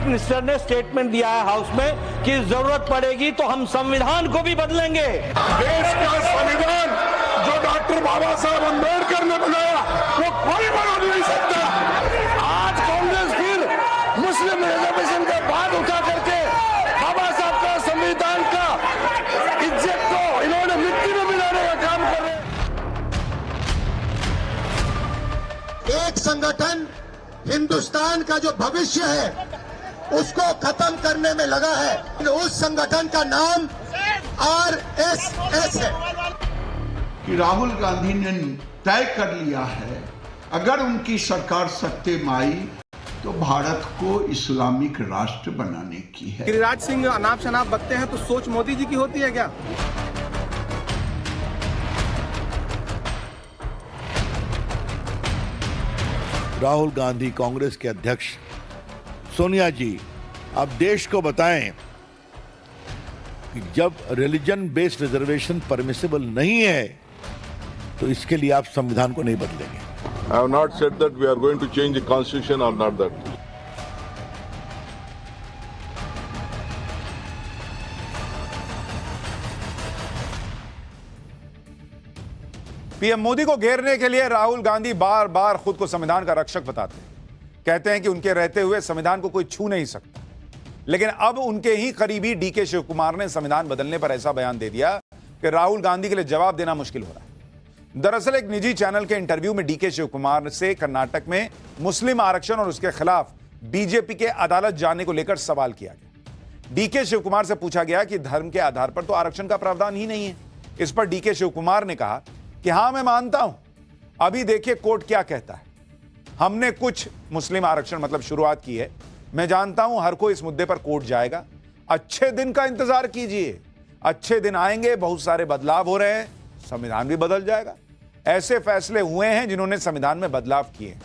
Chief minister ने statement दिया है हाउस में कि जरूरत पड़ेगी तो हम संविधान को भी बदलेंगे। देश का संविधान जो डॉक्टर बाबा साहब अम्बेडकर ने बनाया वो कोई बदल नहीं सकता। आज कांग्रेस फिर मुस्लिम रिजर्वेशन का बात उठा करके बाबा साहब का संविधान का इज्जत को इन्होंने मिट्टी में मिलाने का काम कर रहे हैं। एक संगठन हिंदुस्तान का जो भविष्य है उसको खत्म करने में लगा है। उस संगठन का नाम RSS है। कि राहुल गांधी ने तय कर लिया है अगर उनकी सरकार सत्ते में आई तो भारत को इस्लामिक राष्ट्र बनाने की है। गिरिराज सिंह अनाप शनाप बकते हैं तो सोच मोदी जी की होती है क्या? राहुल गांधी कांग्रेस के अध्यक्ष सोनिया जी, आप देश को बताएं कि जब रिलीजन बेस्ड रिजर्वेशन परमिसिबल नहीं है तो इसके लिए आप संविधान को नहीं बदलेंगे। I have not said that we are going to change the constitution or not that. PM Modi को घेरने के लिए राहुल गांधी बार बार खुद को संविधान का रक्षक बताते हैं। कहते हैं कि उनके रहते हुए संविधान को कोई छू नहीं सकता। लेकिन अब उनके ही करीबी डीके शिव कुमार ने संविधान बदलने पर ऐसा बयान दे दिया कि राहुल गांधी के लिए जवाब देना मुश्किल हो रहा है। दरअसल एक निजी चैनल के इंटरव्यू में डीके शिव कुमार से कर्नाटक में मुस्लिम आरक्षण और उसके खिलाफ बीजेपी के अदालत जाने को लेकर सवाल किया गया। डीके शिव कुमार से पूछा गया कि धर्म के आधार पर तो आरक्षण का प्रावधान ही नहीं है। इस पर डीके शिव कुमार ने कहा कि हां, मैं मानता हूं, अभी देखिए कोर्ट क्या कहता है। हमने कुछ मुस्लिम आरक्षण मतलब शुरुआत की है। मैं जानता हूं हर कोई इस मुद्दे पर कोर्ट जाएगा। अच्छे दिन का इंतजार कीजिए, अच्छे दिन आएंगे, बहुत सारे बदलाव हो रहे हैं, संविधान भी बदल जाएगा। ऐसे फैसले हुए हैं जिन्होंने संविधान में बदलाव किए।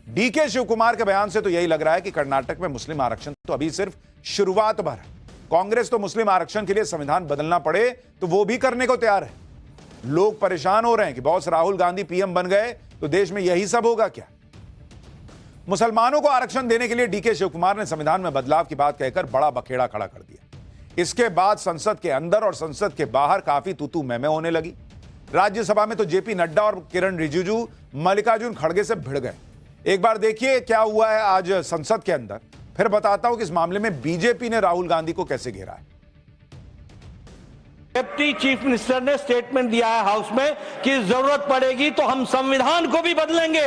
डीके शिव कुमार के बयान से तो यही लग रहा है कि कर्नाटक में मुस्लिम आरक्षण तो अभी सिर्फ शुरुआत भर है। कांग्रेस तो मुस्लिम आरक्षण के लिए संविधान बदलना पड़े तो वो भी करने को तैयार है। लोग परेशान हो रहे हैं कि बॉस राहुल गांधी पीएम बन गए तो देश में यही सब होगा क्या। मुसलमानों को आरक्षण देने के लिए डीके शिव कुमार ने संविधान में बदलाव की बात कहकर बड़ा बखेड़ा खड़ा कर दिया। इसके बाद संसद के अंदर और संसद के बाहर काफी तूतू मैमे होने लगी। राज्यसभा में तो जेपी नड्डा और किरण रिजिजू मल्लिकार्जुन खड़गे से भिड़ गए। एक बार देखिए क्या हुआ है आज संसद के अंदर, फिर बताता हूं कि इस मामले में बीजेपी ने राहुल गांधी को कैसे घेरा है। डिप्टी चीफ मिनिस्टर ने स्टेटमेंट दिया है हाउस में कि जरूरत पड़ेगी तो हम संविधान को भी बदलेंगे।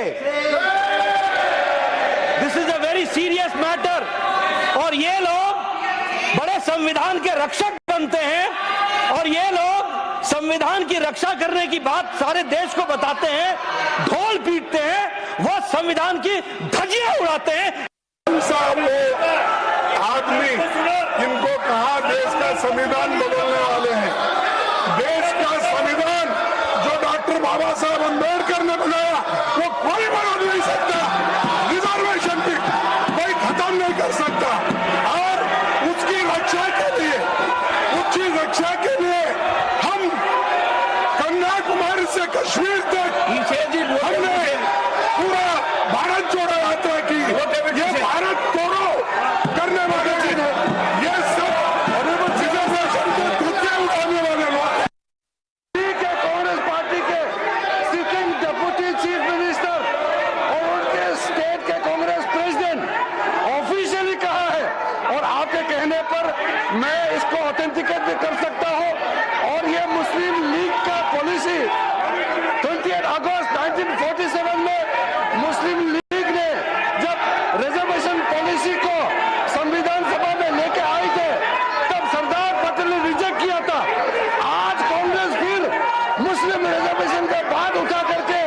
This is a very serious matter. और ये लोग बड़े संविधान के रक्षक बनते हैं और ये लोग संविधान की रक्षा करने की बात सारे देश को बताते हैं, ढोल पीटते हैं, वो संविधान की धज्जियां उड़ाते हैं। साहब वो आदमी जिनको कहा देश का संविधान बदलने वाले हैं। देश का संविधान जो डॉक्टर बाबा साहब अम्बेडकर ने बनाया वो कोई बदल नहीं सकता। रिजर्वेशन की कोई खत्म नहीं कर सकता। और उसकी रक्षा के लिए हम कन्याकुमारी से कश्मीर तक हमने पूरा भारत जोड़ो यात्रा की। ये भारत तोड़ो करने वाले ये सब रिजर्वेशन के धुक्के उड़ाने वाले लोग। ठीक है, कांग्रेस पार्टी के सिटिंग डिप्टी चीफ मिनिस्टर और उनके स्टेट के कांग्रेस प्रेसिडेंट ऑफिशियली कहा है और आपके कहने पर मैं इसको ऑथेंटिकेट भी कर सकता हूं। और ये मुस्लिम लीग का पॉलिसी 28 अगस्त 1947 में मुस्लिम लीग ने जब रिजर्वेशन पॉलिसी को संविधान सभा में लेके आए थे तब सरदार पटेल ने रिजेक्ट किया था। आज कांग्रेस फिर मुस्लिम रिजर्वेशन का बात उठा करके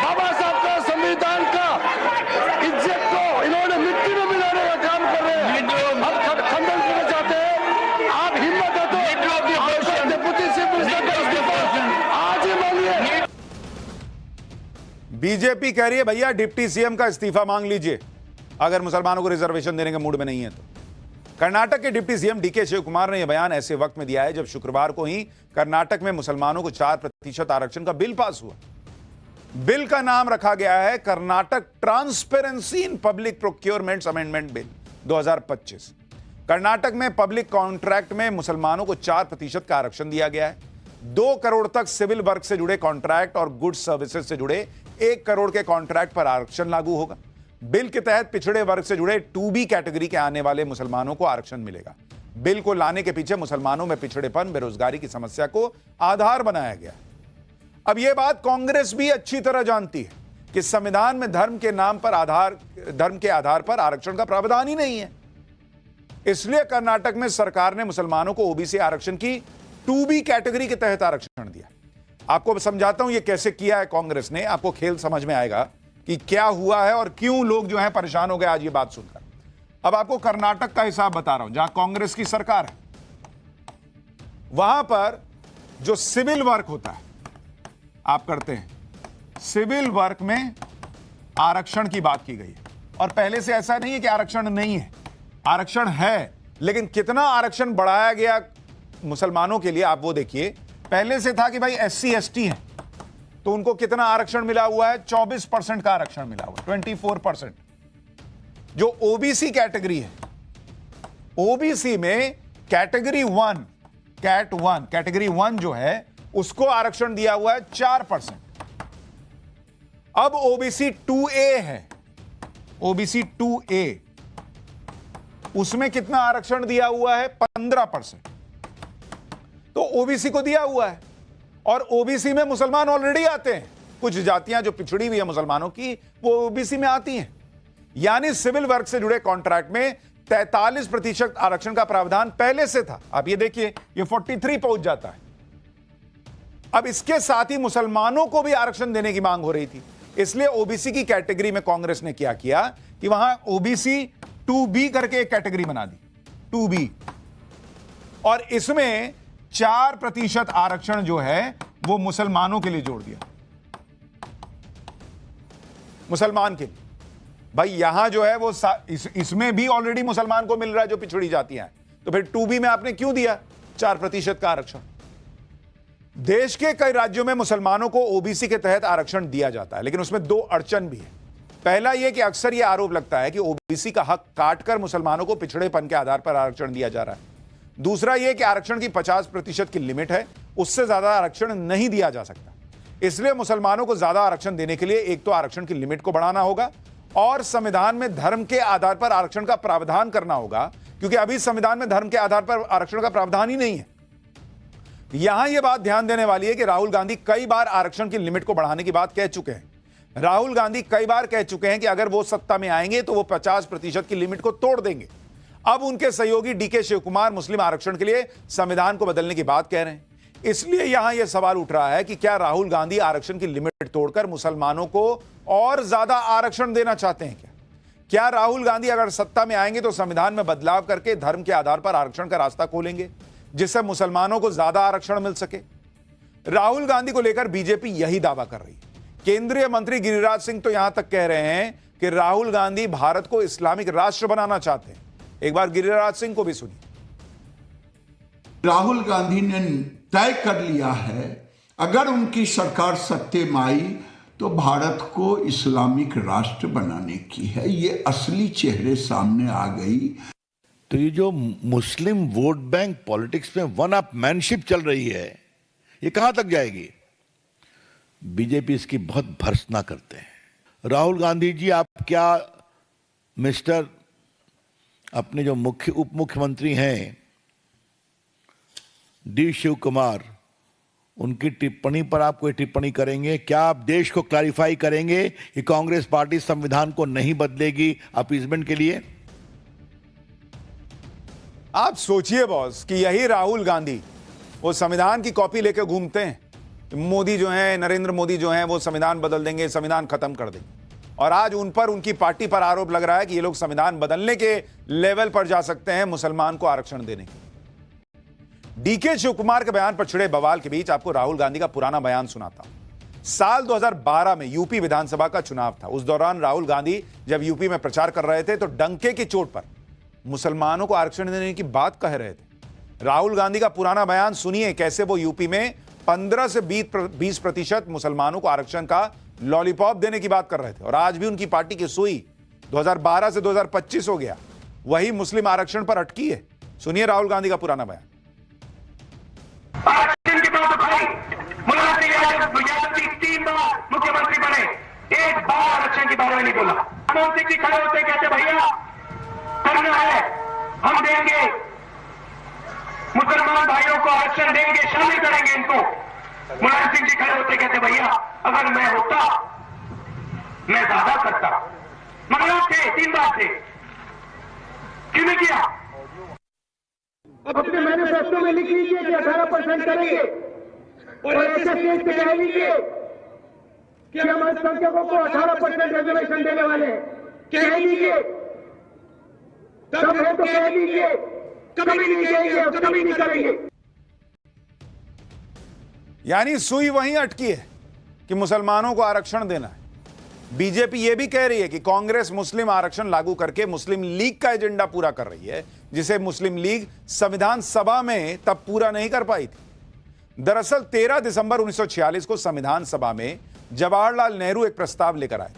बाबा साहब का संविधान का इज्जत को इन्होंने मिट्टी में मिलाने का काम कर रहे हैं। अब खंडन करना चाहते हैं। आप हिम्मत है तो डिप्टी चीफ मिनिस्टर का इस्तीफा आज ही मांगिए। बीजेपी कह रही है भैया डिप्टी सीएम का इस्तीफा मांग लीजिए अगर मुसलमानों को रिजर्वेशन देने के मूड में नहीं है तो। कर्नाटक के deputy CM DK Shiv Kumar ने यह बयान ऐसे वक्त में दिया है जब शुक्रवार को ही कर्नाटक में मुसलमानों को 4% आरक्षण का बिल पास हुआ। बिल का नाम रखा गया है Karnataka transparency in public procurements amendment bill. 2025। Karnataka में पब्लिक कॉन्ट्रैक्ट में मुसलमानों को 4% का आरक्षण दिया गया है। 2 करोड़ तक सिविल वर्क से जुड़े कॉन्ट्रैक्ट और गुड्स सर्विसेज से जुड़े 1 करोड़ के कॉन्ट्रैक्ट पर आरक्षण लागू होगा। बिल के तहत पिछड़े वर्ग से जुड़े 2B कैटेगरी के आने वाले मुसलमानों को आरक्षण मिलेगा। बिल को लाने के पीछे मुसलमानों में पिछड़ेपन, बेरोजगारी की समस्या को आधार बनाया गया। अब यह बात कांग्रेस भी अच्छी तरह जानती है कि संविधान में धर्म के आधार पर आरक्षण का प्रावधान ही नहीं है। इसलिए कर्नाटक में सरकार ने मुसलमानों को ओबीसी आरक्षण की 2B कैटेगरी के तहत आरक्षण दिया। आपको समझाता हूं यह कैसे किया है कांग्रेस ने, आपको खेल समझ में आएगा कि क्या हुआ है और क्यों लोग जो है परेशान हो गए आज ये बात सुनकर। अब आपको कर्नाटक का हिसाब बता रहा हूं, जहां कांग्रेस की सरकार है। वहां पर जो सिविल वर्क होता है आप करते हैं, सिविल वर्क में आरक्षण की बात की गई है। और पहले से ऐसा नहीं है कि आरक्षण नहीं है, आरक्षण है, लेकिन कितना आरक्षण बढ़ाया गया मुसलमानों के लिए आप वो देखिए। पहले से था कि भाई SC ST है तो उनको कितना आरक्षण मिला हुआ है, 24% का आरक्षण मिला हुआ है, 24%। जो ओबीसी कैटेगरी है, ओबीसी में कैटेगरी 1, कैटेगरी 1 जो है उसको आरक्षण दिया हुआ है 4%। अब ओबीसी 2A है, ओबीसी 2A, उसमें कितना आरक्षण दिया हुआ है, 15%। तो ओबीसी को दिया हुआ है और ओबीसी में मुसलमान ऑलरेडी आते हैं। कुछ जातियां जो पिछड़ी हुई है मुसलमानों की वो ओबीसी में आती हैं। यानी सिविल वर्क से जुड़े कॉन्ट्रैक्ट में 43% आरक्षण का प्रावधान पहले से था। आप ये देखिए ये 43 पहुंच जाता है। अब इसके साथ ही मुसलमानों को भी आरक्षण देने की मांग हो रही थी, इसलिए ओबीसी की कैटेगरी में कांग्रेस ने क्या किया कि वहां ओबीसी 2B करके एक कैटेगरी बना दी, 2B, और इसमें 4% आरक्षण जो है वो मुसलमानों के लिए जोड़ दिया। मुसलमान के लिए भाई यहां जो है वो इसमें भी ऑलरेडी मुसलमान को मिल रहा है जो पिछड़ी जातियां हैं, तो फिर 2B में आपने क्यों दिया 4% का आरक्षण। देश के कई राज्यों में मुसलमानों को ओबीसी के तहत आरक्षण दिया जाता है, लेकिन उसमें 2 अड़चन भी है। पहला यह कि अक्सर यह आरोप लगता है कि ओबीसी का हक काटकर मुसलमानों को पिछड़ेपन के आधार पर आरक्षण दिया जा रहा है। दूसरा यह कि आरक्षण की 50% की लिमिट है, उससे ज्यादा आरक्षण नहीं दिया जा सकता। इसलिए मुसलमानों को ज्यादा आरक्षण देने के लिए एक तो आरक्षण की लिमिट को बढ़ाना होगा और संविधान में धर्म के आधार पर आरक्षण का प्रावधान करना होगा, क्योंकि अभी संविधान में धर्म के आधार पर आरक्षण का प्रावधान ही नहीं है। यहां यह बात ध्यान देने वाली है कि राहुल गांधी कई बार आरक्षण की लिमिट को बढ़ाने की बात कह चुके हैं। राहुल गांधी कई बार कह चुके हैं कि अगर वो सत्ता में आएंगे तो वो 50% की लिमिट को तोड़ देंगे। अब उनके सहयोगी DK शिवकुमार मुस्लिम आरक्षण के लिए संविधान को बदलने की बात कह रहे हैं। इसलिए यहां यह सवाल उठ रहा है कि क्या राहुल गांधी आरक्षण की लिमिट तोड़कर मुसलमानों को और ज्यादा आरक्षण देना चाहते हैं? क्या राहुल गांधी अगर सत्ता में आएंगे तो संविधान में बदलाव करके धर्म के आधार पर आरक्षण का रास्ता खोलेंगे, जिससे मुसलमानों को ज्यादा आरक्षण मिल सके? राहुल गांधी को लेकर बीजेपी यही दावा कर रही है। केंद्रीय मंत्री गिरिराज सिंह तो यहां तक कह रहे हैं कि राहुल गांधी भारत को इस्लामिक राष्ट्र बनाना चाहते हैं। एक बार गिरिराज सिंह को भी सुनिए। राहुल गांधी ने तय कर लिया है अगर उनकी सरकार सत्ते में आई तो भारत को इस्लामिक राष्ट्र बनाने की है। ये असली चेहरे सामने आ गई। तो ये जो मुस्लिम वोट बैंक पॉलिटिक्स में वन अप मैनशिप चल रही है, ये कहां तक जाएगी? बीजेपी इसकी बहुत भर्त्सना करते हैं। राहुल गांधी जी, आप क्या मिस्टर अपने जो उप मुख्यमंत्री हैं D शिवकुमार, उनकी टिप्पणी पर आप कोई टिप्पणी करेंगे? क्या आप देश को क्लैरिफाई करेंगे कि कांग्रेस पार्टी संविधान को नहीं बदलेगी अपीजमेंट के लिए? आप सोचिए बॉस कि यही राहुल गांधी वो संविधान की कॉपी लेकर घूमते हैं। मोदी जो है, नरेंद्र मोदी जो है, वो संविधान बदल देंगे, संविधान खत्म कर देंगे, और आज उन पर, उनकी पार्टी पर आरोप लग रहा है कि ये लोग संविधान बदलने के लेवल पर जा सकते हैं मुसलमान को आरक्षण देने के। DK शिवकुमार के बयान पर छिड़े बवाल के बीच आपको राहुल गांधी का पुराना बयान सुनाता हूं। साल 2012 में यूपी विधानसभा का चुनाव था। उस दौरान राहुल गांधी जब यूपी में प्रचार कर रहे थे तो डंके की चोट पर मुसलमानों को आरक्षण देने की बात कह रहे थे। राहुल गांधी का पुराना बयान सुनिए, कैसे वो यूपी में 15 से 20% मुसलमानों को आरक्षण का लॉलीपॉप देने की बात कर रहे थे। और आज भी उनकी पार्टी की सुई 2012 से 2025 हो गया, वही मुस्लिम आरक्षण पर अटकी है। सुनिए राहुल गांधी का पुराना बयान। आरक्षण की बात उठाई, मुलायम सिंह यादव 3 बार मुख्यमंत्री बने, एक बार आरक्षण के बारे में नहीं बोला। मनमोहन सिंह जी खड़े होते कहते भैया करना है, हम देंगे, मुसलमान भाइयों को आरक्षण देंगे, शामिल करेंगे इनको। मुलायम सिंह जी खड़े होते कहते भैया अगर मैं होता मैं ज्यादा करता, मगर आप थे 3 बार थे, क्यों नहीं किया? अपने मैनिफेस्टो में लिख लीजिए कि 18% करेंगे और ऐसे स्टेज पे कह लीजिए कि हम अल्पसंख्यकों को 18% रिजर्वेशन देने वाले हैं, कह लीजिए, तब है तो कह लीजिए, कभी नहीं कहेंगे और कभी नहीं करेंगे। यानी सुई वहीं अटकी है कि मुसलमानों को आरक्षण देना है। बीजेपी यह भी कह रही है कि कांग्रेस मुस्लिम आरक्षण लागू करके मुस्लिम लीग का एजेंडा पूरा कर रही है, जिसे मुस्लिम लीग संविधान सभा में तब पूरा नहीं कर पाई थी। दरअसल 13 दिसंबर 1946 को संविधान सभा में जवाहरलाल नेहरू एक प्रस्ताव लेकर आए।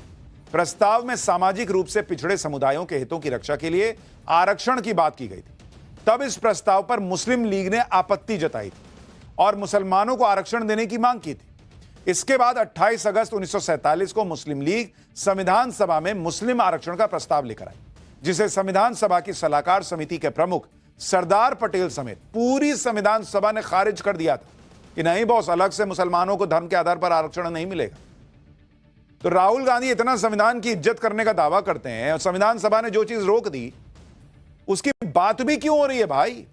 प्रस्ताव में सामाजिक रूप से पिछड़े समुदायों के हितों की रक्षा के लिए आरक्षण की बात की गई थी। तब इस प्रस्ताव पर मुस्लिम लीग ने आपत्ति जताई थी और मुसलमानों को आरक्षण देने की मांग की थी। इसके बाद 28 अगस्त 1947 को मुस्लिम लीग संविधान सभा में मुस्लिम आरक्षण का प्रस्ताव लेकर आई, जिसे संविधान सभा की सलाहकार समिति के प्रमुख सरदार पटेल समेत पूरी संविधान सभा ने खारिज कर दिया था कि नहीं बॉस, अलग से मुसलमानों को धर्म के आधार पर आरक्षण नहीं मिलेगा। तो राहुल गांधी इतना संविधान की इज्जत करने का दावा करते हैं और संविधान सभा ने जो चीज रोक दी उसकी बात भी क्यों हो रही है भाई?